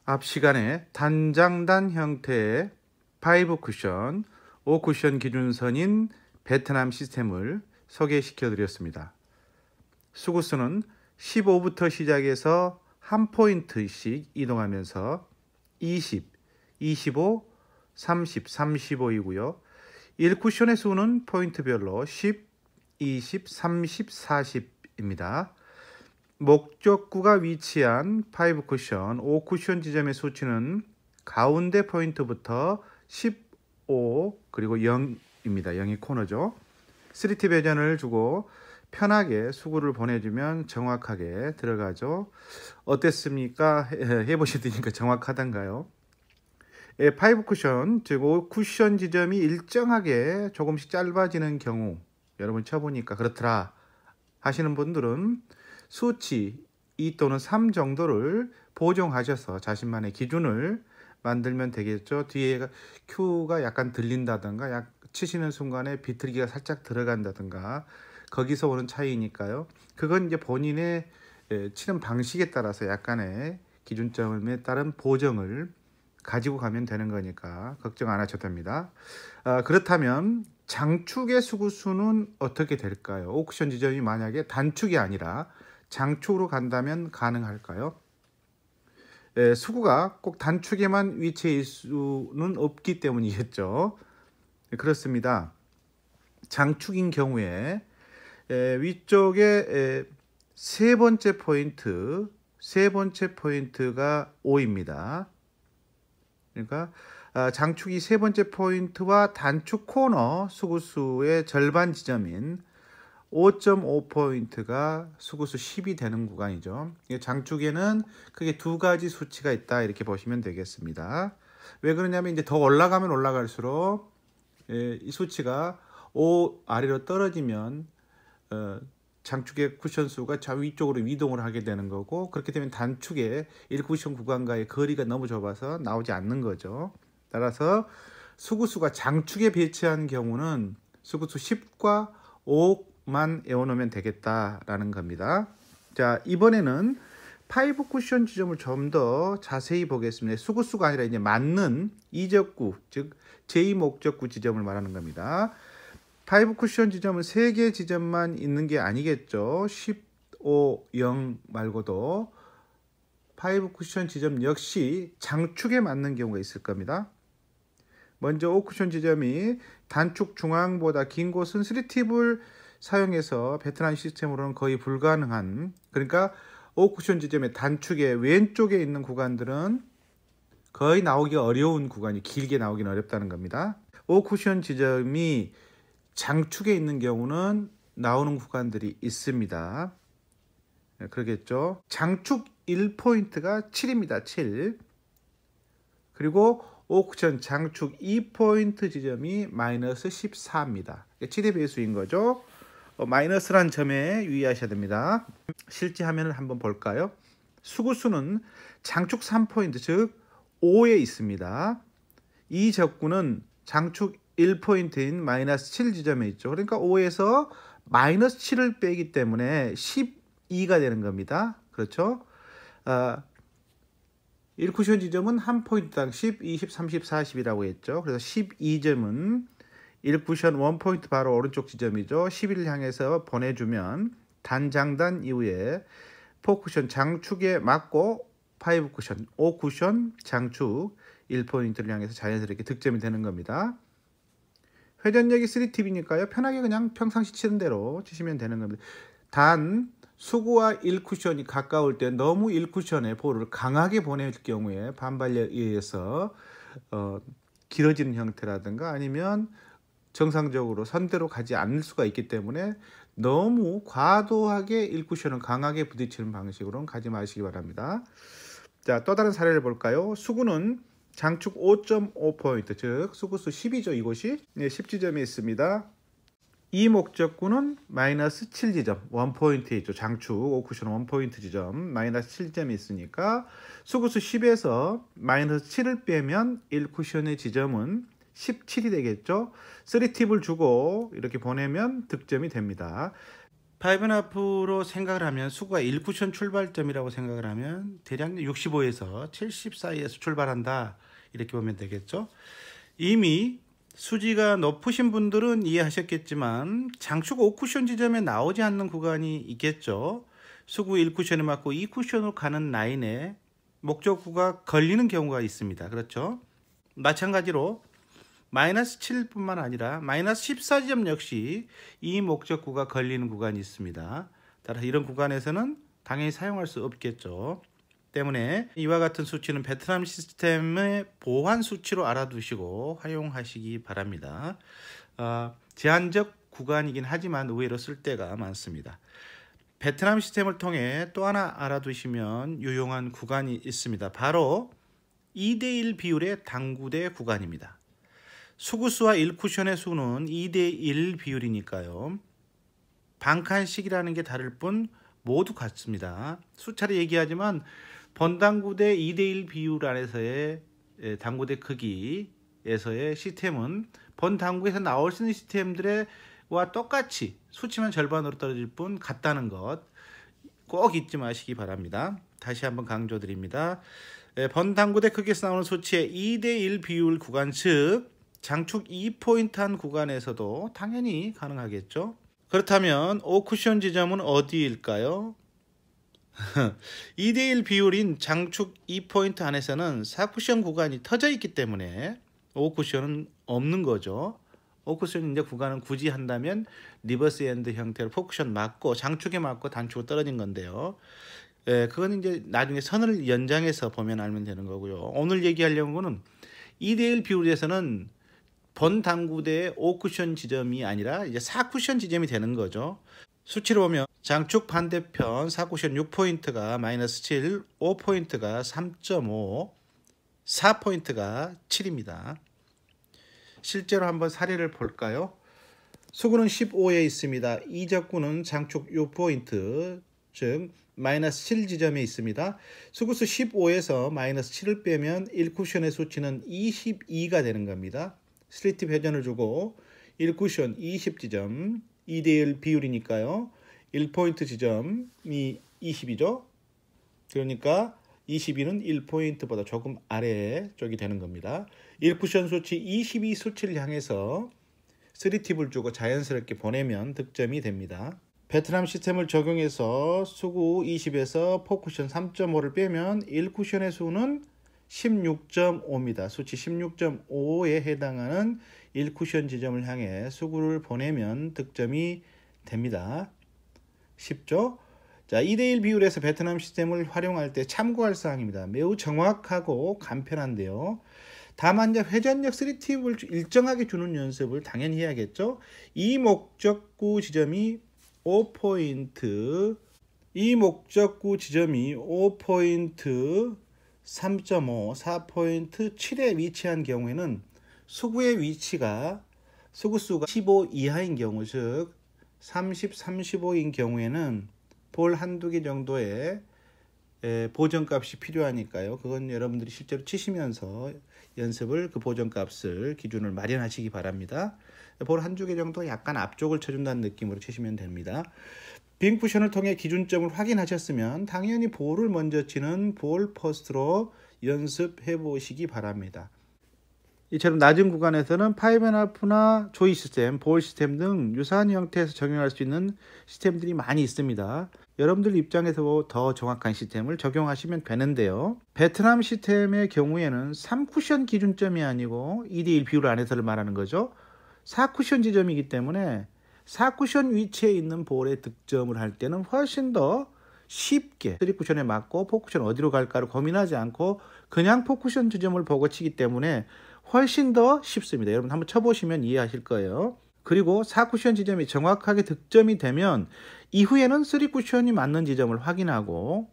앞 시간에 단장단 형태의 5 쿠션, 5 쿠션 기준선인 베트남 시스템을 소개시켜 드렸습니다. 수구수는 15부터 시작해서 한 포인트씩 이동하면서 20, 25, 30, 35이고요. 1쿠션의 수는 포인트별로 10, 20, 30, 40입니다. 목적구가 위치한 5 쿠션, 5 쿠션 지점의 수치는 가운데 포인트부터 15 그리고 0입니다. 0이 코너죠. 3T 배전을 주고 편하게 수구를 보내주면 정확하게 들어가죠. 어땠습니까? 해보시니까 정확하단가요? 5 쿠션, 즉 5 쿠션 지점이 일정하게 조금씩 짧아지는 경우 여러분 쳐보니까 그렇더라 하시는 분들은 수치 2 또는 3 정도를 보정하셔서 자신만의 기준을 만들면 되겠죠. 뒤에 Q가 약간 들린다든가 치시는 순간에 비틀기가 살짝 들어간다든가 거기서 오는 차이니까요. 그건 이제 본인의 치는 방식에 따라서 약간의 기준점에 따른 보정을 가지고 가면 되는 거니까 걱정 안 하셔도 됩니다. 그렇다면 장축의 수구수는 어떻게 될까요? 옥션 지점이 만약에 단축이 아니라 장축으로 간다면 가능할까요? 수구가 꼭 단축에만 위치해 있을 수는 없기 때문이겠죠. 그렇습니다. 장축인 경우에 위쪽에 세 번째 포인트가 5입니다. 그러니까 장축이 세 번째 포인트와 단축 코너 수구수의 절반 지점인 5.5포인트가 수구수 10이 되는 구간이죠. 장축에는 크게 두 가지 수치가 있다 이렇게 보시면 되겠습니다. 왜 그러냐면 이제 더 올라가면 올라갈수록 이 수치가 5 아래로 떨어지면 장축의 쿠션 수가 좌 위쪽으로 이동을 하게 되는 거고, 그렇게 되면 단축의 1쿠션 구간과의 거리가 너무 좁아서 나오지 않는 거죠. 따라서 수구수가 장축에 배치한 경우는 수구수 10과 5만 외워놓으면 되겠다라는 겁니다. 자, 이번에는 5 쿠션 지점을 좀 더 자세히 보겠습니다. 수구수가 아니라 이제 맞는 이적구, 즉 제2목적구 지점을 말하는 겁니다. 5 쿠션 지점은 3개 지점만 있는 게 아니겠죠. 15, 0 말고도 5 쿠션 지점 역시 장축에 맞는 경우가 있을 겁니다. 먼저 5 쿠션 지점이 단축 중앙보다 긴 곳은 3팁을 사용해서 베트남 시스템으로는 거의 불가능한, 그러니까 5 쿠션 지점의 단축의 왼쪽에 있는 구간들은 거의 나오기 어려운 구간이 길게 나오기는 어렵다는 겁니다. 5 쿠션 지점이 장축에 있는 경우는 나오는 구간들이 있습니다. 그러겠죠. 장축 1포인트가 7입니다. 7. 그리고 5 쿠션 장축 2포인트 지점이 마이너스 14입니다. 7의 배수인 거죠. 마이너스란 점에 유의하셔야 됩니다. 실제 화면을 한번 볼까요? 수구수는 장축 3포인트, 즉 5에 있습니다. 이 적구는 장축 1포인트인 마이너스 7 지점에 있죠. 그러니까 5에서 마이너스 7을 빼기 때문에 12가 되는 겁니다. 그렇죠? 1쿠션 지점은 한 포인트당 10, 20, 30, 40이라고 했죠. 그래서 12점은 1쿠션 1포인트 바로 오른쪽 지점이죠. 11을 향해서 보내주면 단장단 이후에 4쿠션 장축에 맞고 5쿠션, 5쿠션 장축 1포인트를 향해서 자연스럽게 득점이 되는 겁니다. 회전력이 3팁이니까요. 편하게 그냥 평상시 치는 대로 치시면 되는 겁니다. 단 수구와 1쿠션이 가까울 때 너무 1쿠션에 볼을 강하게 보낼 경우에 반발력에 의해서 길어지는 형태라든가 아니면 정상적으로 선대로 가지 않을 수가 있기 때문에 너무 과도하게 1쿠션을 강하게 부딪히는 방식으로는 가지 마시기 바랍니다. 자, 또 다른 사례를 볼까요? 수구는 장축 5.5포인트, 즉 수구수 10이죠. 이곳이 10지점이 있습니다. 이 목적구는 마이너스 7지점, 1포인트에 있죠. 장축 5쿠션 1포인트 지점, 마이너스 7점이 있으니까 수구수 10에서 마이너스 7을 빼면 1쿠션의 지점은 17이 되겠죠. 3팁을 주고 이렇게 보내면 득점이 됩니다. 5.5로 생각을 하면 수구가 1쿠션 출발점이라고 생각을 하면 대략 65에서 70 사이에서 출발한다 이렇게 보면 되겠죠. 이미 수지가 높으신 분들은 이해하셨겠지만 장축 5쿠션 지점에 나오지 않는 구간이 있겠죠. 수구 1쿠션에 맞고 2쿠션으로 가는 라인에 목적구가 걸리는 경우가 있습니다. 그렇죠. 마찬가지로 마이너스 7뿐만 아니라 마이너스 14지점 역시 이 목적구가 걸리는 구간이 있습니다. 따라서 이런 구간에서는 당연히 사용할 수 없겠죠. 때문에 이와 같은 수치는 베트남 시스템의 보완 수치로 알아두시고 활용하시기 바랍니다. 제한적 구간이긴 하지만 의외로 쓸 때가 많습니다. 베트남 시스템을 통해 또 하나 알아두시면 유용한 구간이 있습니다. 바로 2대1 비율의 당구대 구간입니다. 수구수와 1쿠션의 수는 2대1 비율이니까요. 반칸씩이라는 게 다를 뿐 모두 같습니다. 수차례 얘기하지만 번당구대 2대1 비율 안에서의 당구대 크기에서의 시스템은 번당구에서 나올 수 있는 시스템들과 똑같이 수치만 절반으로 떨어질 뿐 같다는 것 꼭 잊지 마시기 바랍니다. 다시 한번 강조드립니다. 번당구대 크기에서 나오는 수치의 2대1 비율 구간 즉 장축 2포인트한 구간에서도 당연히 가능하겠죠. 그렇다면 5쿠션 지점은 어디일까요? 2대1 비율인 장축 2포인트 안에서는 4쿠션 구간이 터져 있기 때문에 5쿠션은 없는 거죠. 5쿠션 이제 구간은 굳이 한다면 리버스 엔드 형태로 4쿠션 맞고 장축에 맞고 단축으로 떨어진 건데요. 그건 이제 나중에 선을 연장해서 보면 알면 되는 거고요. 오늘 얘기하려는 거는 2대1 비율에서는 번당구대의 5쿠션 지점이 아니라 이제 4쿠션 지점이 되는 거죠. 수치로 보면 장축 반대편 4쿠션 6포인트가 마이너스 7, 5포인트가 3.5, 4포인트가 7입니다. 실제로 한번 사례를 볼까요? 수구는 15에 있습니다. 이적구는 장축 6포인트, 즉 마이너스 7 지점에 있습니다. 수구수 15에서 마이너스 7을 빼면 1쿠션의 수치는 22가 되는 겁니다. 슬리팁 회전을 주고 1쿠션 20지점 2대1 비율이니까요. 1포인트 지점이 20이죠. 그러니까 22는 1포인트보다 조금 아래 쪽이 되는 겁니다. 1쿠션 수치 22 수치를 향해서 슬리팁을 주고 자연스럽게 보내면 득점이 됩니다. 베트남 시스템을 적용해서 수구 20에서 4쿠션 3.5를 빼면 1쿠션의 수는 16.5입니다. 수치 16.5에 해당하는 1쿠션 지점을 향해 수구를 보내면 득점이 됩니다. 쉽죠? 자, 2대1 비율에서 베트남 시스템을 활용할 때 참고할 사항입니다. 매우 정확하고 간편한데요. 다만 이제 회전력 3팁을 일정하게 주는 연습을 당연히 해야겠죠. 이 목적구 지점이 5포인트, 이 목적구 지점이 5포인트 3.5, 4포인트 7에 위치한 경우에는 수구의 위치가 수구수가 15 이하인 경우 즉 30, 35인 경우에는 볼 한두 개 정도의 보정값이 필요하니까요. 그건 여러분들이 실제로 치시면서 연습을 그 보정값을 기준을 마련하시기 바랍니다. 볼 한두 개 정도 약간 앞쪽을 쳐준다는 느낌으로 치시면 됩니다. 빈 쿠션을 통해 기준점을 확인하셨으면 당연히 볼을 먼저 치는 볼 퍼스트로 연습해 보시기 바랍니다. 이처럼 낮은 구간에서는 5.5나 조이 시스템, 볼 시스템 등 유사한 형태에서 적용할 수 있는 시스템들이 많이 있습니다. 여러분들 입장에서 더 정확한 시스템을 적용하시면 되는데요. 베트남 시스템의 경우에는 3쿠션 기준점이 아니고 2대1 비율 안에서를 말하는 거죠. 4쿠션 지점이기 때문에 4쿠션 위치에 있는 볼에 득점을 할 때는 훨씬 더 쉽게 3쿠션에 맞고 4쿠션 어디로 갈까를 고민하지 않고 그냥 4쿠션 지점을 보고 치기 때문에 훨씬 더 쉽습니다. 여러분 한번 쳐보시면 이해하실 거예요. 그리고 4쿠션 지점이 정확하게 득점이 되면 이후에는 3쿠션이 맞는 지점을 확인하고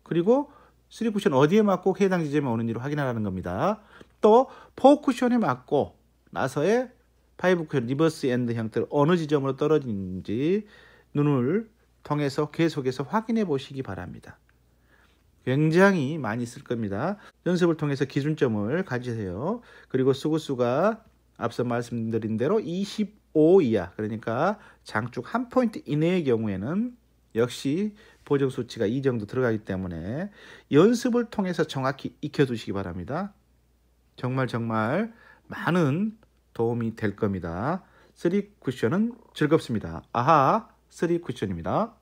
그리고 3쿠션 어디에 맞고 해당 지점에 오는지를 확인하라는 겁니다. 또 4쿠션에 맞고 나서의 5쿠션 리버스 엔드 형태로 어느 지점으로 떨어지는지 눈을 통해서 계속해서 확인해 보시기 바랍니다. 굉장히 많이 쓸 겁니다. 연습을 통해서 기준점을 가지세요. 그리고 수구수가 앞서 말씀드린 대로 25 이하, 그러니까 장축 1포인트 이내의 경우에는 역시 보정 수치가 이 정도 들어가기 때문에 연습을 통해서 정확히 익혀두시기 바랍니다. 정말 많은 도움이 될 겁니다. 3 쿠션은 즐겁습니다. 아하, 3 쿠션입니다.